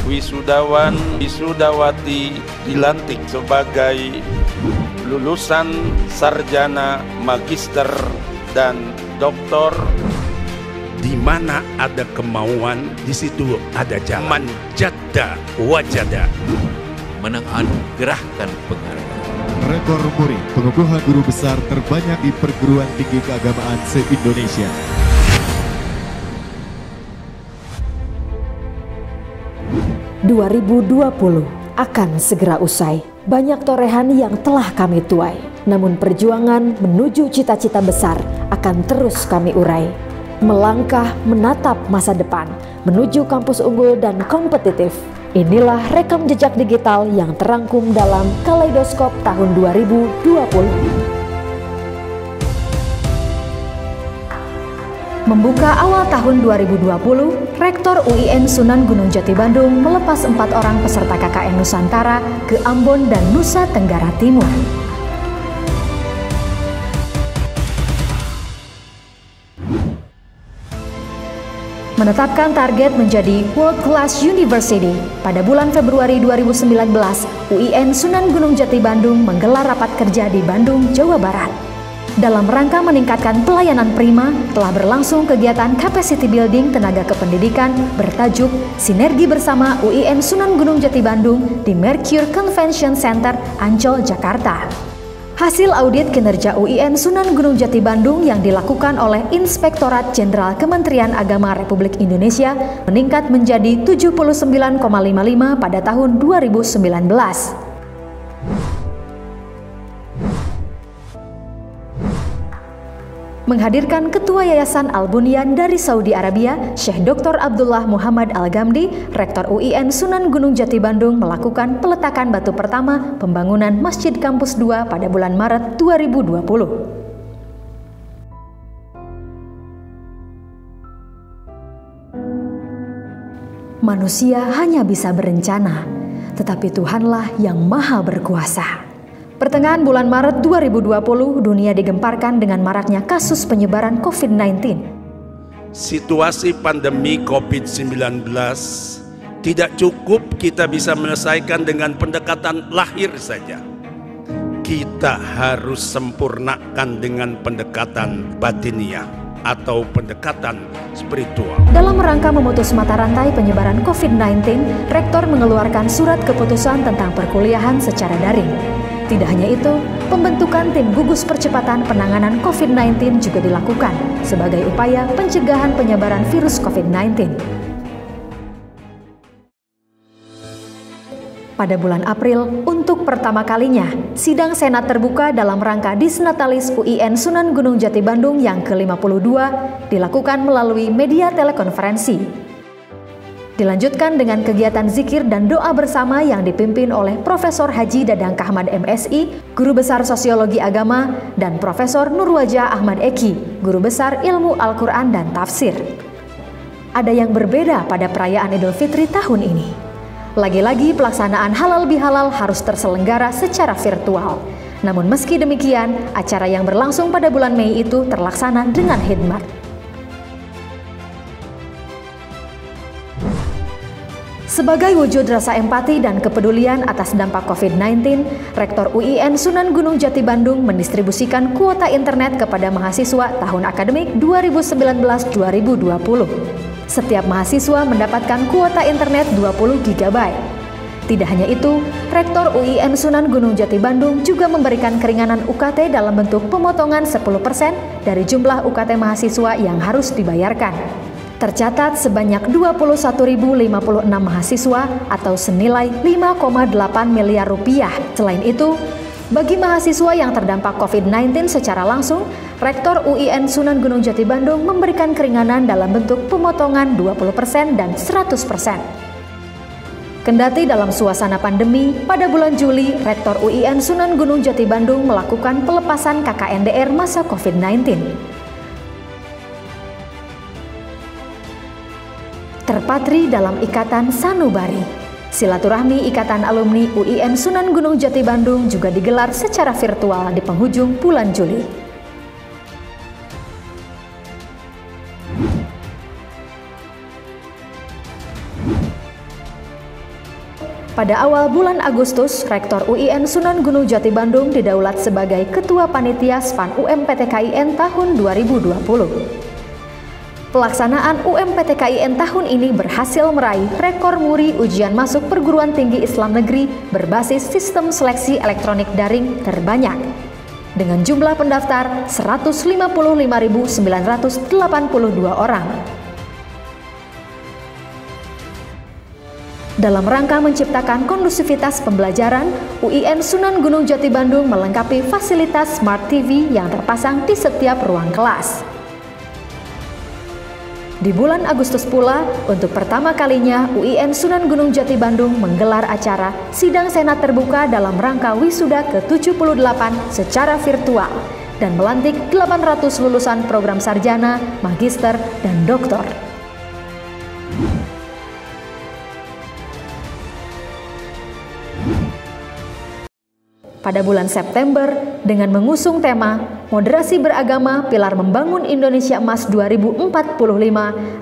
wisudawan, wisudawati dilantik sebagai lulusan sarjana, magister, dan doktor. Di mana ada kemauan, di situ ada jalan. Manjada wajada. Menganugerahkan penghargaan. Rekor muri pengukuhan guru besar terbanyak di perguruan tinggi keagamaan se-Indonesia. ...2020 akan segera usai. Banyak torehan yang telah kami tuai. Namun perjuangan menuju cita-cita besar akan terus kami urai. Melangkah menatap masa depan, menuju kampus unggul dan kompetitif. Inilah rekam jejak digital yang terangkum dalam Kaleidoskop tahun 2020. Membuka awal tahun 2020, Rektor UIN Sunan Gunung Jati Bandung melepas 4 orang peserta KKN Nusantara ke Ambon dan Nusa Tenggara Timur. Menetapkan target menjadi World Class University, pada bulan Februari 2019, UIN Sunan Gunung Jati Bandung menggelar rapat kerja di Bandung, Jawa Barat. Dalam rangka meningkatkan pelayanan prima, telah berlangsung kegiatan capacity building tenaga kependidikan bertajuk Sinergi Bersama UIN Sunan Gunung Jati Bandung di Mercure Convention Center, Ancol, Jakarta. Hasil audit kinerja UIN Sunan Gunung Jati Bandung yang dilakukan oleh Inspektorat Jenderal Kementerian Agama Republik Indonesia meningkat menjadi 79,55 pada tahun 2019. Menghadirkan Ketua Yayasan Al-Bunyan dari Saudi Arabia, Syekh Dr. Abdullah Muhammad Al-Ghamdi, Rektor UIN Sunan Gunung Jati Bandung melakukan peletakan batu pertama pembangunan Masjid Kampus 2 pada bulan Maret 2020. Manusia hanya bisa berencana, tetapi Tuhanlah yang Maha Berkuasa. Pertengahan bulan Maret 2020, dunia digemparkan dengan maraknya kasus penyebaran COVID-19. Situasi pandemi COVID-19 tidak cukup kita bisa menyelesaikan dengan pendekatan lahir saja. Kita harus sempurnakan dengan pendekatan batiniah atau pendekatan spiritual. Dalam rangka memutus mata rantai penyebaran COVID-19, Rektor mengeluarkan surat keputusan tentang perkuliahan secara daring. Tidak hanya itu, pembentukan tim gugus percepatan penanganan COVID-19 juga dilakukan sebagai upaya pencegahan penyebaran virus COVID-19. Pada bulan April, untuk pertama kalinya, sidang Senat terbuka dalam rangka Disnatalis UIN Sunan Gunung Jati Bandung yang ke-52 dilakukan melalui media telekonferensi. Dilanjutkan dengan kegiatan zikir dan doa bersama yang dipimpin oleh Profesor Haji Dadang Kahmad MSI, Guru Besar Sosiologi Agama, dan Profesor Nurwajah Ahmad Eki, Guru Besar Ilmu Al-Quran dan Tafsir. Ada yang berbeda pada perayaan Idul Fitri tahun ini. Lagi-lagi pelaksanaan halal bihalal harus terselenggara secara virtual. Namun meski demikian, acara yang berlangsung pada bulan Mei itu terlaksana dengan hikmat. Sebagai wujud rasa empati dan kepedulian atas dampak COVID-19, Rektor UIN Sunan Gunung Jati Bandung mendistribusikan kuota internet kepada mahasiswa tahun akademik 2019-2020. Setiap mahasiswa mendapatkan kuota internet 20 GB. Tidak hanya itu, Rektor UIN Sunan Gunung Jati Bandung juga memberikan keringanan UKT dalam bentuk pemotongan 10% dari jumlah UKT mahasiswa yang harus dibayarkan. Tercatat sebanyak 21.056 mahasiswa atau senilai 5,8 miliar rupiah. Selain itu, bagi mahasiswa yang terdampak COVID-19 secara langsung, Rektor UIN Sunan Gunung Jati Bandung memberikan keringanan dalam bentuk pemotongan 20% dan 100%. Kendati dalam suasana pandemi, pada bulan Juli, Rektor UIN Sunan Gunung Jati Bandung melakukan pelepasan KKNDR masa COVID-19. Terpatri dalam Ikatan Sanubari, silaturahmi Ikatan Alumni UIN Sunan Gunung Jati Bandung juga digelar secara virtual di penghujung bulan Juli. Pada awal bulan Agustus, Rektor UIN Sunan Gunung Jati Bandung didaulat sebagai Ketua Panitia SPAN UMPTKIN tahun 2020. Pelaksanaan UMPTKIN tahun ini berhasil meraih rekor muri ujian masuk perguruan tinggi Islam negeri berbasis sistem seleksi elektronik daring terbanyak, dengan jumlah pendaftar 155.982 orang. Dalam rangka menciptakan kondusivitas pembelajaran, UIN Sunan Gunung Jati Bandung melengkapi fasilitas Smart TV yang terpasang di setiap ruang kelas. Di bulan Agustus pula, untuk pertama kalinya UIN Sunan Gunung Jati Bandung menggelar acara Sidang Senat Terbuka dalam rangka wisuda ke-78 secara virtual dan melantik 800 lulusan program sarjana, magister, dan doktor. Pada bulan September, dengan mengusung tema Moderasi Beragama Pilar Membangun Indonesia Emas 2045,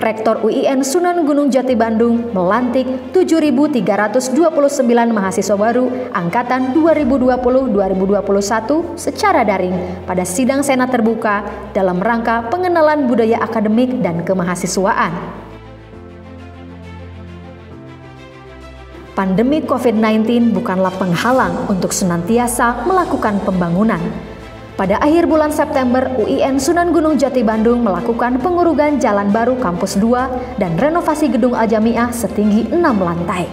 Rektor UIN Sunan Gunung Jati Bandung melantik 7.329 mahasiswa baru Angkatan 2020-2021 secara daring pada Sidang Senat Terbuka dalam rangka pengenalan budaya akademik dan kemahasiswaan. Pandemi COVID-19 bukanlah penghalang untuk senantiasa melakukan pembangunan. Pada akhir bulan September, UIN Sunan Gunung Jati Bandung melakukan pengurugan jalan baru Kampus 2 dan renovasi gedung Al-Jamiah setinggi 6 lantai.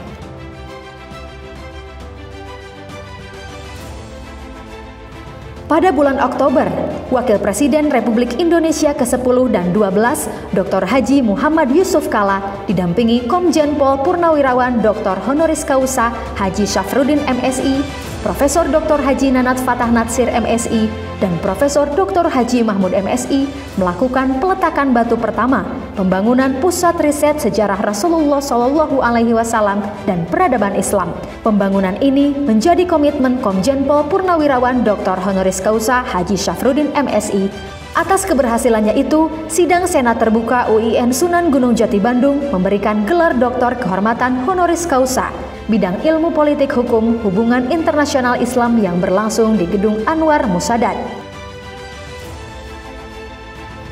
Pada bulan Oktober, Wakil Presiden Republik Indonesia ke-10 dan 12, Dr. Haji Muhammad Yusuf Kalla, didampingi Komjen Pol Purnawirawan Dr. Honoris Causa Haji Syafruddin MSI, Profesor Dr. Haji Nanat Fatah Natsir MSI, dan Profesor Dr. Haji Mahmud MSI melakukan peletakan batu pertama pembangunan Pusat Riset Sejarah Rasulullah SAW dan Peradaban Islam. Pembangunan ini menjadi komitmen Komjen Pol Purnawirawan Dr. Honoris Causa Haji Syafruddin MSI. Atas keberhasilannya itu, Sidang Senat Terbuka UIN Sunan Gunung Jati Bandung memberikan gelar Doktor Kehormatan Honoris Causa bidang Ilmu Politik Hukum Hubungan Internasional Islam yang berlangsung di Gedung Anwar Musadat.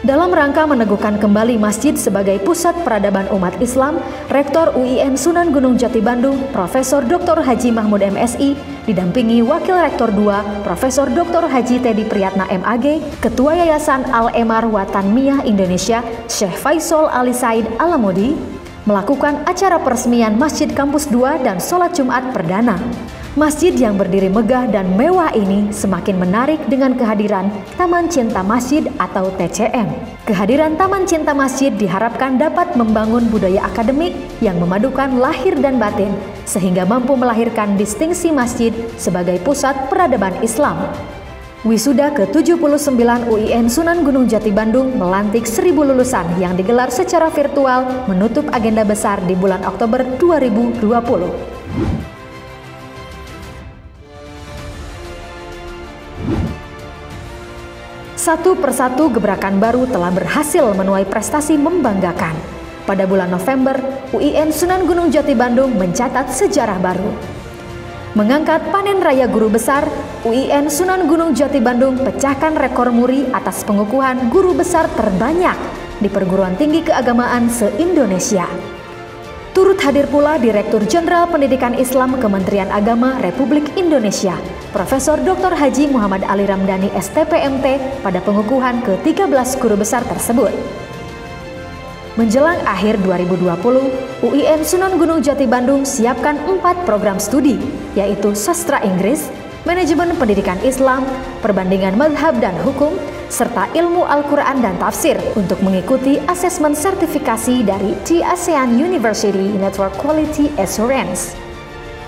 Dalam rangka meneguhkan kembali masjid sebagai pusat peradaban umat Islam, Rektor UIN Sunan Gunung Jati Bandung, Profesor Dr. Haji Mahmud MSI, didampingi Wakil Rektor 2, Profesor Dr. Haji Teddy Priyatna MAG, Ketua Yayasan Al-Emar Watan Miyah Indonesia, Syekh Faisal Ali Said Alamudi, melakukan acara peresmian Masjid Kampus 2 dan sholat Jumat perdana. Masjid yang berdiri megah dan mewah ini semakin menarik dengan kehadiran Taman Cinta Masjid atau TCM. Kehadiran Taman Cinta Masjid diharapkan dapat membangun budaya akademik yang memadukan lahir dan batin, sehingga mampu melahirkan distingsi masjid sebagai pusat peradaban Islam. Wisuda ke-79 UIN Sunan Gunung Jati Bandung melantik 1.000 lulusan yang digelar secara virtual menutup agenda besar di bulan Oktober 2020. Satu persatu gebrakan baru telah berhasil menuai prestasi membanggakan. Pada bulan November, UIN Sunan Gunung Jati Bandung mencatat sejarah baru. Mengangkat panen raya guru besar, UIN Sunan Gunung Jati Bandung pecahkan rekor muri atas pengukuhan guru besar terbanyak di perguruan tinggi keagamaan se-Indonesia. Turut hadir pula Direktur Jenderal Pendidikan Islam Kementerian Agama Republik Indonesia, Profesor Dr. Haji Muhammad Ali Ramdhani STPMT pada pengukuhan ke-13 guru besar tersebut. Menjelang akhir 2020, UIN Sunan Gunung Jati Bandung siapkan 4 program studi, yaitu Sastra Inggris, Manajemen Pendidikan Islam, Perbandingan Mazhab dan Hukum, serta Ilmu Al-Quran dan Tafsir untuk mengikuti asesmen sertifikasi dari The ASEAN University Network Quality Assurance.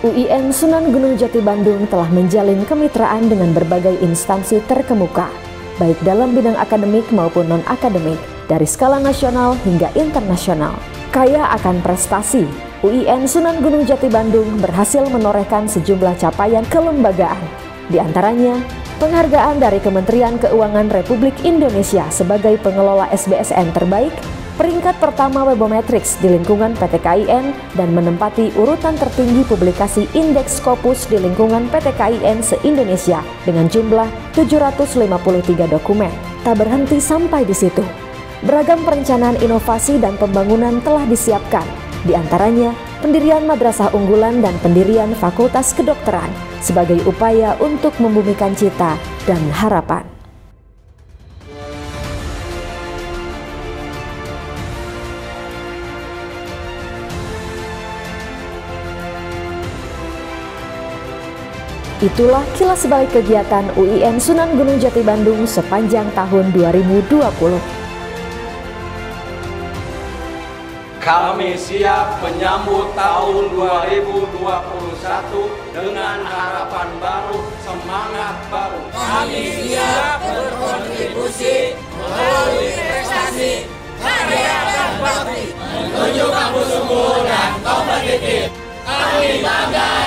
UIN Sunan Gunung Jati Bandung telah menjalin kemitraan dengan berbagai instansi terkemuka, baik dalam bidang akademik maupun non-akademik, dari skala nasional hingga internasional. Kaya akan prestasi, UIN Sunan Gunung Jati Bandung berhasil menorehkan sejumlah capaian kelembagaan, di antaranya penghargaan dari Kementerian Keuangan Republik Indonesia sebagai pengelola SBSN terbaik, peringkat pertama Webometrics di lingkungan PT KIN dan menempati urutan tertinggi publikasi indeks Scopus di lingkungan PT KIN se-Indonesia dengan jumlah 753 dokumen. Tak berhenti sampai di situ. Beragam perencanaan inovasi dan pembangunan telah disiapkan, di antaranya pendirian madrasah unggulan dan pendirian fakultas kedokteran sebagai upaya untuk membumikan cita dan harapan. Itulah kilas balik kegiatan UIN Sunan Gunung Jati Bandung sepanjang tahun 2020. Kami siap menyambut tahun 2021 dengan harapan baru, semangat baru. Kami siap berkontribusi melalui prestasi, karya dan bakti menuju kampus unggul dan kompetitif. Kami bangga